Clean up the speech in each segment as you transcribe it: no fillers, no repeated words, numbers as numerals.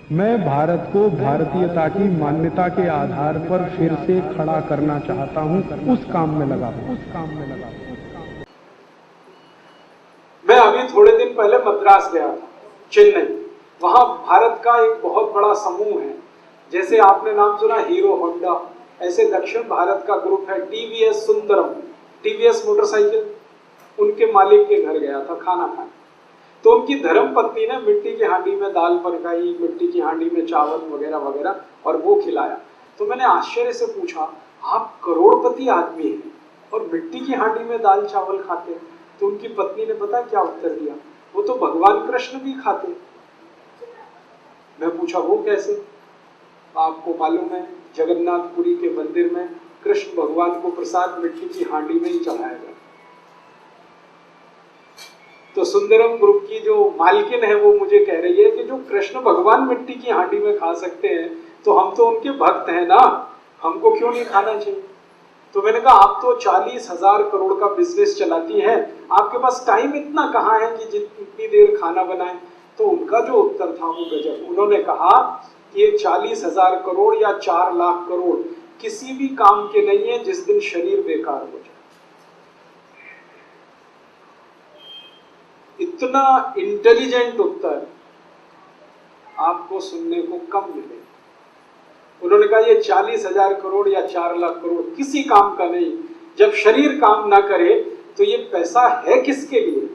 मैं भारत को भारतीयता की मान्यता के आधार पर फिर से खड़ा करना चाहता हूं, उस काम में लगा हूं। मैं अभी थोड़े दिन पहले मद्रास गया था, चेन्नई। वहां भारत का एक बहुत बड़ा समूह है। जैसे आपने नाम सुना हीरो होंडा, ऐसे दक्षिण भारत का ग्रुप है टीवीएस सुंदरम, टीवीएस मोटरसाइकिल। उनके मालिक के घर गया था खाना खाने। तो उनकी धर्म पत्नी ने मिट्टी की हांडी में दाल पकाई, मिट्टी की हांडी में चावल वगैरह वगैरह, और वो खिलाया। तो मैंने आश्चर्य से पूछा, आप करोड़पति आदमी हैं और मिट्टी की हांडी में दाल चावल खाते हैं? तो उनकी पत्नी ने पता क्या उत्तर दिया, वो तो भगवान कृष्ण भी खाते। मैं पूछा वो कैसे? आपको मालूम है जगन्नाथपुरी के मंदिर में कृष्ण भगवान को प्रसाद मिट्टी की हांडी में ही चढ़ाया गया। तो सुंदरम ग्रुप की जो मालकिन है वो मुझे कह रही है कि जो कृष्ण भगवान मिट्टी की हांडी में खा सकते हैं तो हम तो उनके भक्त हैं ना, हमको क्यों नहीं खाना चाहिए? तो मैंने कहा आप तो 40,000 करोड़ का बिजनेस चलाती हैं, आपके पास टाइम इतना कहाँ है कि जितनी देर खाना बनाएं? तो उनका जो उत्तर था वो गजब। उन्होंने कहा कि ये 40,000 करोड़ या 4 लाख करोड़ किसी भी काम के नहीं है जिस दिन शरीर बेकार हो जाए। इतना इंटेलिजेंट उत्तर आपको सुनने को कम मिले। उन्होंने कहा ये 40,000 करोड़ या 4 लाख करोड़ किसी काम का नहीं। जब शरीर काम ना करे तो ये पैसा है किसके लिए?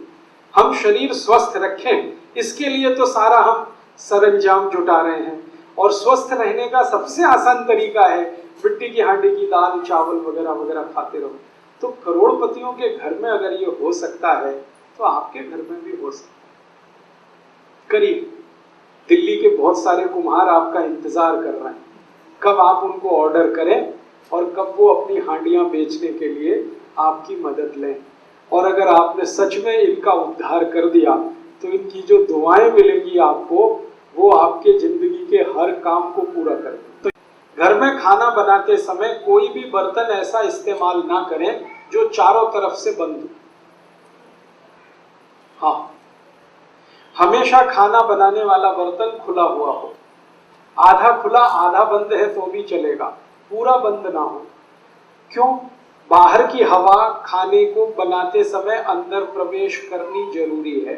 हम शरीर स्वस्थ रखें इसके लिए तो सारा हम सरंजाम जुटा रहे हैं। और स्वस्थ रहने का सबसे आसान तरीका है मिट्टी की हांडी की दाल चावल वगैरह वगैरह खाते रहो। तो करोड़पतियों के घर में अगर ये हो सकता है तो आपके घर में भी हो सकता है। करीब दिल्ली के बहुत सारे कुम्हार आपका इंतजार कर रहे हैं, कब आप उनको ऑर्डर करें और कब वो अपनी हांडियां बेचने के लिए आपकी मदद लें। और अगर आपने सच में इनका उद्धार कर दिया तो इनकी जो दुआएं मिलेंगी आपको, वो आपके जिंदगी के हर काम को पूरा कर दें। तो घर में खाना बनाते समय कोई भी बर्तन ऐसा इस्तेमाल ना करें जो चारों तरफ से बंद हो। हाँ, हमेशा खाना बनाने वाला बर्तन खुला हुआ हो। आधा खुला आधा बंद है तो भी चलेगा, पूरा बंद ना हो। क्यों? बाहर की हवा खाने को बनाते समय अंदर प्रवेश करनी जरूरी है।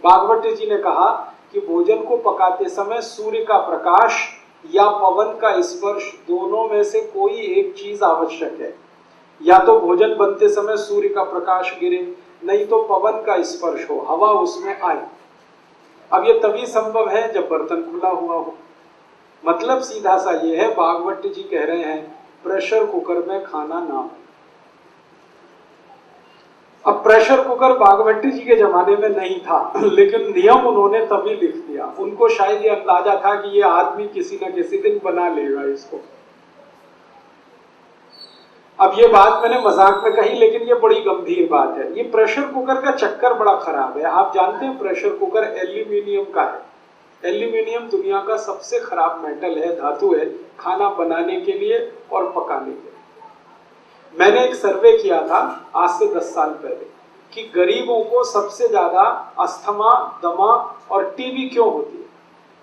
भागवत जी ने कहा कि भोजन को पकाते समय सूर्य का प्रकाश या पवन का स्पर्श दोनों में से कोई एक चीज आवश्यक है। या तो भोजन बनते समय सूर्य का प्रकाश गिरे, नहीं तो पवन का स्पर्श हो, हवा उसमें आए। अब ये तभी संभव है जब बर्तन खुला हुआ हो। मतलब सीधा सा ये है, भागवत जी कह रहे हैं प्रेशर कुकर में खाना ना हो। अब प्रेशर कुकर भागवत जी के जमाने में नहीं था, लेकिन नियम उन्होंने तभी लिख दिया। उनको शायद ये अंदाजा था कि ये आदमी किसी न किसी दिन बना लेगा इसको। अब ये बात मैंने मजाक में कही, लेकिन ये बड़ी गंभीर बात है। ये प्रेशर कुकर का चक्कर बड़ा खराब है। आप जानते हैं प्रेशर कुकर एल्यूमिनियम का है। एल्यूमिनियम दुनिया का सबसे खराब मेटल है, धातु है, खाना बनाने के लिए और पकाने के लिए। मैंने एक सर्वे किया था आज से 10 साल पहले कि गरीबों को सबसे ज्यादा अस्थमा, दमा और टीबी क्यों होती है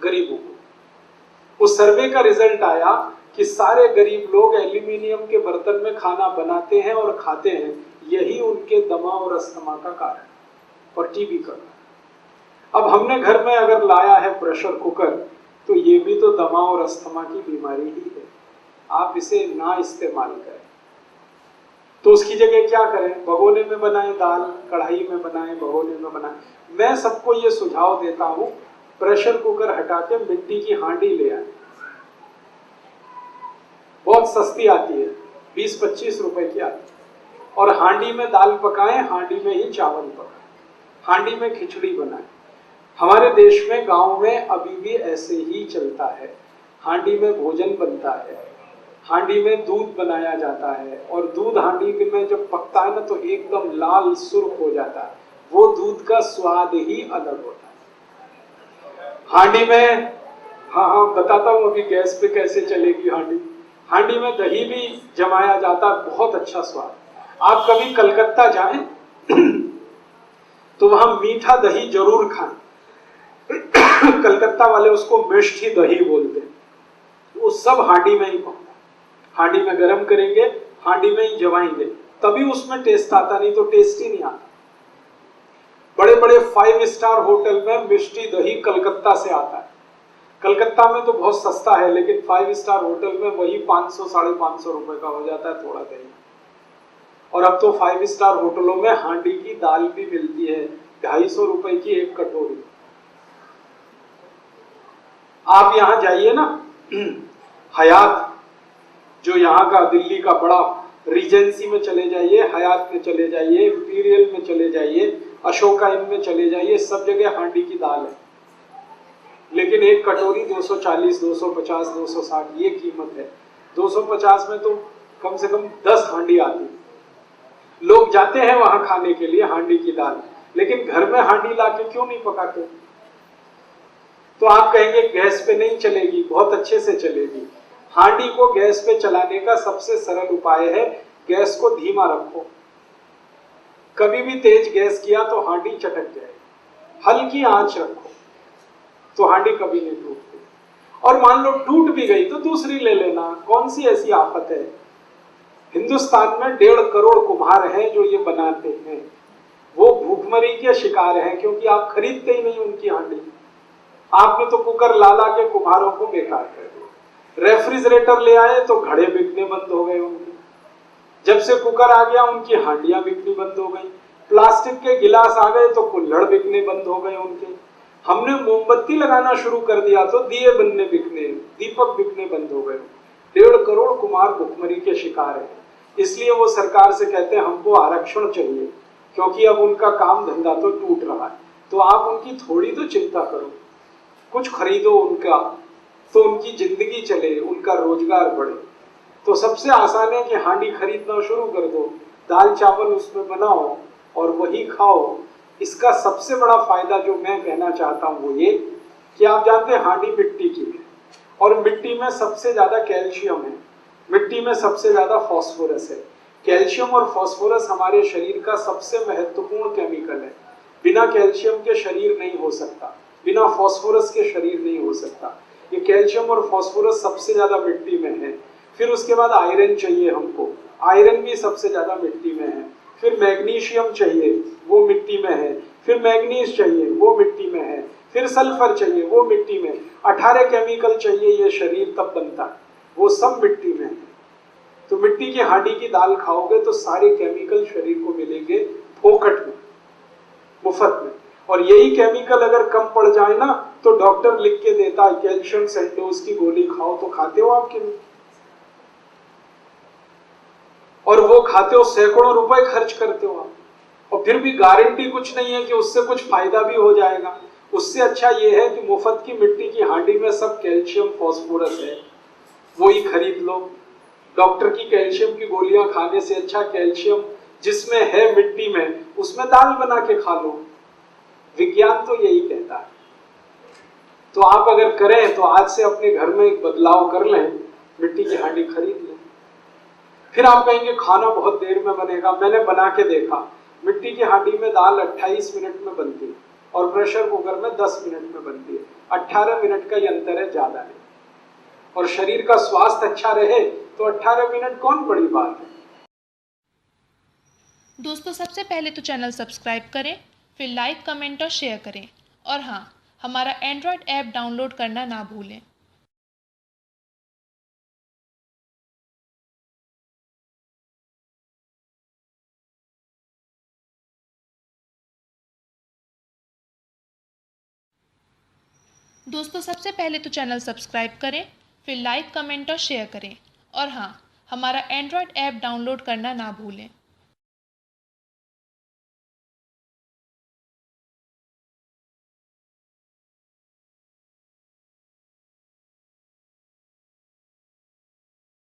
गरीबों को। उस सर्वे का रिजल्ट आया कि सारे गरीब लोग एल्यूमिनियम के बर्तन में खाना बनाते हैं और खाते हैं, यही उनके दमा और अस्थमा का कारण और टीबी का कारण। अब हमने घर में अगर लाया है प्रेशर कुकर तो ये भी तो दमा और अस्थमा की बीमारी ही है। आप इसे ना इस्तेमाल करें तो उसकी जगह क्या करें? भगोने में बनाएं दाल, कढ़ाई में बनाएं, भगोने में बनाएं। मैं सबको ये सुझाव देता हूं प्रेशर कुकर हटा के मिट्टी की हांडी ले आए। बहुत सस्ती आती है, 20-25 रुपए की आती है। और हांडी में दाल पकाएं, हांडी में ही चावल पकाएं, हांडी में खिचड़ी बनाएं। हमारे देश में गांव में अभी भी ऐसे ही चलता है। हांडी में भोजन बनता है, हांडी में दूध बनाया जाता है, और दूध हांडी में जब पकता है ना तो एकदम लाल सुर्ख हो जाता है। वो दूध का स्वाद ही अलग होता है। हांडी में हाँ बताता हूँ अभी गैस पे कैसे चलेगी हांडी। हांडी में दही भी जमाया जाता है, बहुत अच्छा स्वाद। आप कभी कलकत्ता जाएं तो वहां मीठा दही जरूर खाएं। कलकत्ता वाले उसको मिष्ठी दही बोलते हैं। वो सब हांडी में ही पकता है, हांडी में गरम करेंगे, हांडी में ही जमाएंगे, तभी उसमें टेस्ट आता, नहीं तो टेस्ट ही नहीं आता। बड़े बड़े 5 स्टार होटल में मिष्टी दही कलकत्ता से आता है। कलकत्ता में तो बहुत सस्ता है, लेकिन 5 स्टार होटल में वही 500 साढ़े 500 रुपए का हो जाता है थोड़ा दही। और अब तो 5 स्टार होटलों में हांडी की दाल भी मिलती है, 250 रुपए की एक कटोरी। आप यहां जाइए ना, हयात जो यहाँ का दिल्ली का बड़ा रीजेंसी में चले जाइए, हयात में चले जाइए, इंपीरियल में चले जाइए, अशोका इन में चले जाइए, सब जगह हांडी की दाल है। लेकिन एक कटोरी 240, 250, 260 ये कीमत है। 250 में तो कम से कम 10 हांडी आती है। लोग जाते हैं वहां खाने के लिए हांडी की दाल, लेकिन घर में हांडी लाके क्यों नहीं पकाते? तो आप कहेंगे गैस पे नहीं चलेगी, बहुत अच्छे से चलेगी। हांडी को गैस पे चलाने का सबसे सरल उपाय है, गैस को धीमा रखो। कभी भी तेज गैस किया तो हांडी चटक जाएगी। हल्की आंच रखो तो हांडी कभी नहीं टूटती। और मान लो टूट भी गई तो दूसरी ले लेना, कौन सी ऐसी आफत है। हिंदुस्तान में 1.5 करोड़ कुम्हार हैं जो ये बनाते हैं। वो भूखमरी के शिकार हैं, क्योंकि आप खरीदते ही नहीं उनकी हांडी। आपने तो कुकर ला ला के कुम्हारों को बेकार कर दिया। रेफ्रिजरेटर ले आए तो घड़े बिकने बंद हो गए उनके। जब से कुकर आ गया उनकी हांडियां बिकनी बंद हो गई। प्लास्टिक के गिलास आ गए तो कुल्हड़ बिकने बंद हो गए उनके। हमने मोमबत्ती लगाना शुरू कर दिया तो दिए बनने बिकने, दीपक बिकने बंद हो गए। 1.5 करोड़ कुम्हार भुखमरी के शिकार हैं। इसलिए वो सरकार से कहते हैं हमको आरक्षण चाहिए, क्योंकि अब उनका काम धंधा तो टूट रहा है। तो आप उनकी थोड़ी तो चिंता करो, कुछ खरीदो उनका, तो उनकी जिंदगी चले, उनका रोजगार बढ़े। तो सबसे आसान है कि हांडी खरीदना शुरू कर दो, दाल चावल उसमें बनाओ और वही खाओ। इसका सबसे बड़ा फायदा जो मैं कहना चाहता हूँ वो ये कि आप जानते हैं हांडी मिट्टी की है, और मिट्टी में सबसे ज्यादा कैल्शियम है, मिट्टी में सबसे ज्यादा फास्फोरस है। कैल्शियम और फास्फोरस हमारे शरीर का सबसे महत्वपूर्ण केमिकल है। बिना कैल्शियम के शरीर नहीं हो सकता, बिना फास्फोरस के शरीर नहीं हो सकता। ये कैल्शियम और फास्फोरस सबसे ज्यादा मिट्टी में है। फिर उसके बाद आयरन चाहिए हमको, आयरन भी सबसे ज्यादा मिट्टी में है। फिर मैग्नीशियम चाहिए, वो मिट्टी में है। फिर मैग्नीज चाहिए, वो मिट्टी में है। फिर सल्फर चाहिए, वो मिट्टी में। 18 केमिकल चाहिए, ये शरीर तब बनता है, वो सब मिट्टी में है। तो मिट्टी की हांडी की दाल खाओगे तो सारे केमिकल शरीर को मिलेंगे फोकट में, मुफ्त में। और यही केमिकल अगर कम पड़ जाए ना तो डॉक्टर लिख के देता है कैल्शियम सेंडोज की गोली खाओ, तो खाते हो आपके लिए, और वो खाते हो, सैकड़ों रुपए खर्च करते हो आप, और फिर भी गारंटी कुछ नहीं है कि उससे कुछ फायदा भी हो जाएगा। उससे अच्छा ये है कि मुफ्त की मिट्टी की हांडी में सब कैल्शियम फास्फोरस है, वही खरीद लो। डॉक्टर की कैल्शियम की गोलियां खाने से अच्छा कैल्शियम जिसमें है मिट्टी में, उसमें दाल बना के खा लो। विज्ञान तो यही कहता है। तो आप अगर करें तो आज से अपने घर में एक बदलाव कर लें, मिट्टी की हांडी खरीद लें। फिर आप कहेंगे खाना बहुत देर में बनेगा। मैंने बना के देखा, मिट्टी की हांडी में दाल 28 मिनट में बनती है और प्रेशर कुकर में 10 मिनट में बनती है। 18 मिनट का ही अंतर है, ज्यादा नहीं। और शरीर का स्वास्थ्य अच्छा रहे तो 18 मिनट कौन बड़ी बात है। दोस्तों, सबसे पहले तो चैनल सब्सक्राइब करें, फिर लाइक, कमेंट और शेयर करें। और हाँ, हमारा एंड्रॉयड ऐप डाउनलोड करना ना भूलें। दोस्तों, सबसे पहले तो चैनल सब्सक्राइब करें, फिर लाइक, कमेंट और शेयर करें। और हाँ, हमारा एंड्रॉयड ऐप डाउनलोड करना ना भूलें।